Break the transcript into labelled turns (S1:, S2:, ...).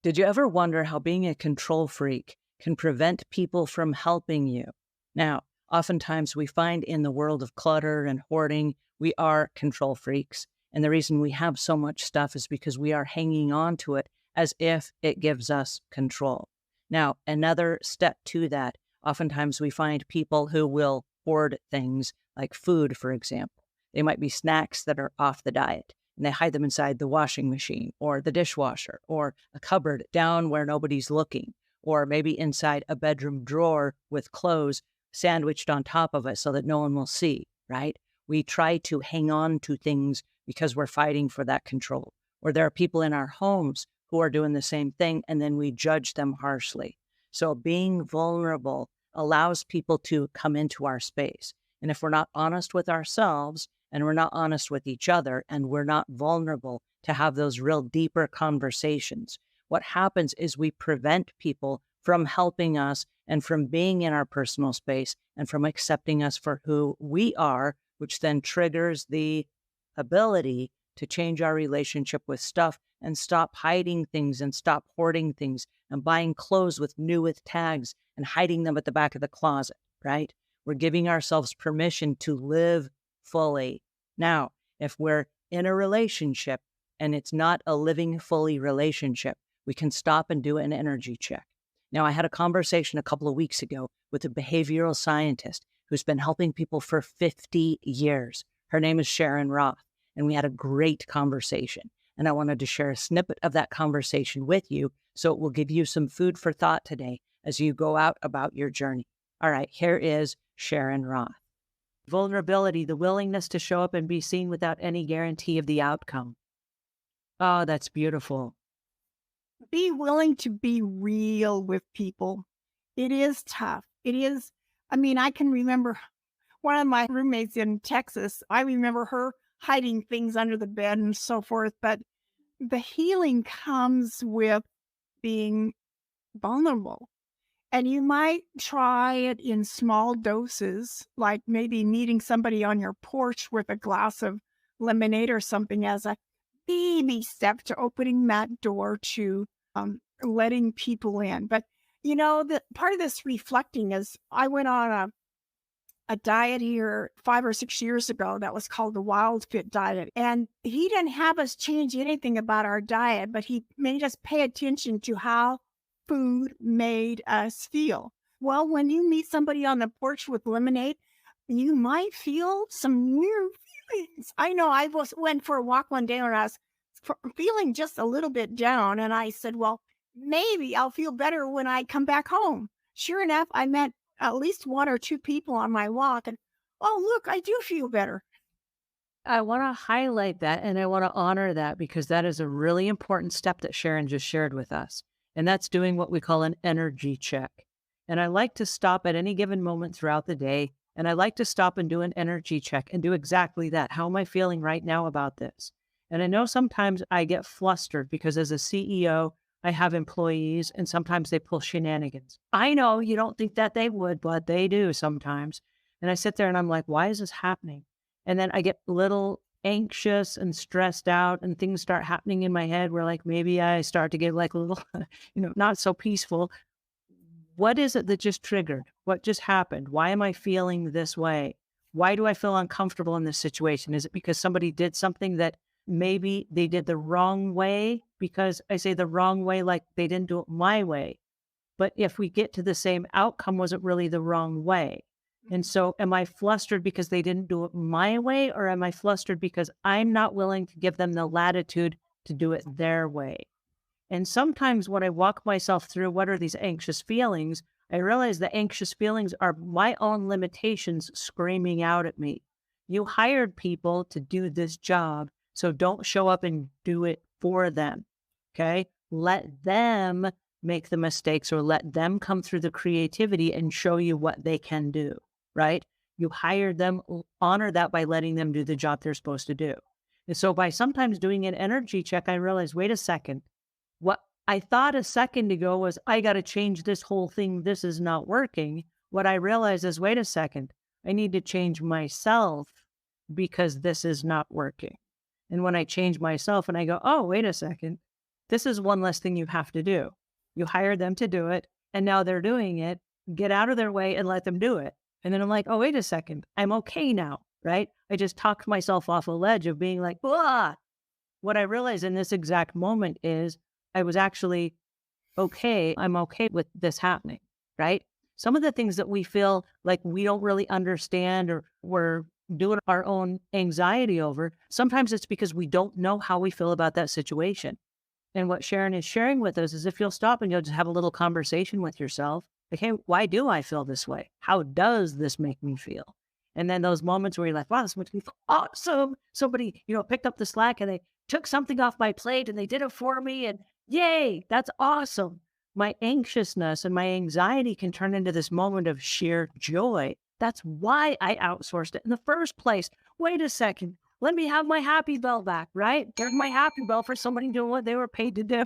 S1: Did you ever wonder how being a control freak can prevent people from helping you? Now, oftentimes we find in the world of clutter and hoarding, we are control freaks. And the reason we have so much stuff is because we are hanging on to it as if it gives us control. Now, another step to that, oftentimes we find people who will hoard things like food, for example. They might be snacks that are off the diet and they hide them inside the washing machine or the dishwasher or a cupboard down where nobody's looking, or maybe inside a bedroom drawer with clothes sandwiched on top of it so that no one will see, right? We try to hang on to things because we're fighting for that control. Or there are people in our homes who are doing the same thing, and then we judge them harshly. So being vulnerable allows people to come into our space. And if we're not honest with ourselves and we're not honest with each other and we're not vulnerable to have those real deeper conversations, what happens is we prevent people from helping us and from being in our personal space and from accepting us for who we are, which then triggers the ability to change our relationship with stuff and stop hiding things and stop hoarding things and buying clothes with tags and hiding them at the back of the closet, right? We're giving ourselves permission to live fully. Now, if we're in a relationship and it's not a living fully relationship, we can stop and do an energy check. Now, I had a conversation a couple of weeks ago with a behavioral scientist who's been helping people for 50 years. Her name is Sharon Roth, and we had a great conversation. And I wanted to share a snippet of that conversation with you so it will give you some food for thought today as you go out about your journey. All right, here is Sharon Roth. Vulnerability, the willingness to show up and be seen without any guarantee of the outcome. Oh, that's beautiful.
S2: Be willing to be real with people. It is tough. It is. I mean, I can remember one of my roommates in Texas. I remember her hiding things under the bed and so forth. But the healing comes with being vulnerable. And you might try it in small doses, like maybe meeting somebody on your porch with a glass of lemonade or something as a baby step to opening that door to letting people in. But, the part of this reflecting is I went on a diet here 5 or 6 years ago that was called the Wild Fit diet. And he didn't have us change anything about our diet, but he made us pay attention to how food made us feel. Well, when you meet somebody on the porch with lemonade, you might feel some weird feelings. I know went for a walk one day when I was feeling just a little bit down. And I said, well, maybe I'll feel better when I come back home. Sure enough, I met at least one or two people on my walk. And, oh, look, I do feel better.
S1: I want to highlight that and I want to honor that because that is a really important step that Sharon just shared with us. And that's doing what we call an energy check. And I like to stop at any given moment throughout the day. And I like to stop and do an energy check and do exactly that. How am I feeling right now about this? And I know sometimes I get flustered because as a CEO, I have employees and sometimes they pull shenanigans. I know you don't think that they would, but they do sometimes. And I sit there and I'm like, why is this happening? And then I get a little anxious and stressed out and things start happening in my head where like maybe I start to get like a little, not so peaceful. What is it that just triggered? What just happened? Why am I feeling this way? Why do I feel uncomfortable in this situation? Is it because somebody did something that maybe they did the wrong way? Because I say the wrong way, like they didn't do it my way. But if we get to the same outcome, was it really the wrong way? And so am I flustered because they didn't do it my way? Or am I flustered because I'm not willing to give them the latitude to do it their way? And sometimes when I walk myself through what are these anxious feelings, I realize the anxious feelings are my own limitations screaming out at me. You hired people to do this job, so don't show up and do it for them. Okay? Let them make the mistakes or let them come through the creativity and show you what they can do, right? You hired them, honor that by letting them do the job they're supposed to do. And so by sometimes doing an energy check, I realize, wait a second, what I thought a second ago was, I got to change this whole thing. This is not working. What I realize is, wait a second, I need to change myself because this is not working. And when I change myself and I go, oh, wait a second, This is one less thing you have to do. You hired them to do it, and now they're doing it. Get out of their way and let them do it. And then I'm like, oh, wait a second. I'm okay now, right? I just talked myself off a ledge of being like, ah. What I realized in this exact moment is I was actually okay. I'm okay with this happening, right? Some of the things that we feel like we don't really understand or we're doing our own anxiety over, sometimes it's because we don't know how we feel about that situation. And what Sharon is sharing with us is if you'll stop and you'll just have a little conversation with yourself, like, hey, why do I feel this way? How does this make me feel? And then those moments where you're like, wow, this makes me feel awesome. Somebody, picked up the slack and they took something off my plate and they did it for me. And yay, that's awesome. My anxiousness and my anxiety can turn into this moment of sheer joy. That's why I outsourced it in the first place. Wait a second. Let me have my happy bell back, right? There's my happy bell for somebody doing what they were paid to do.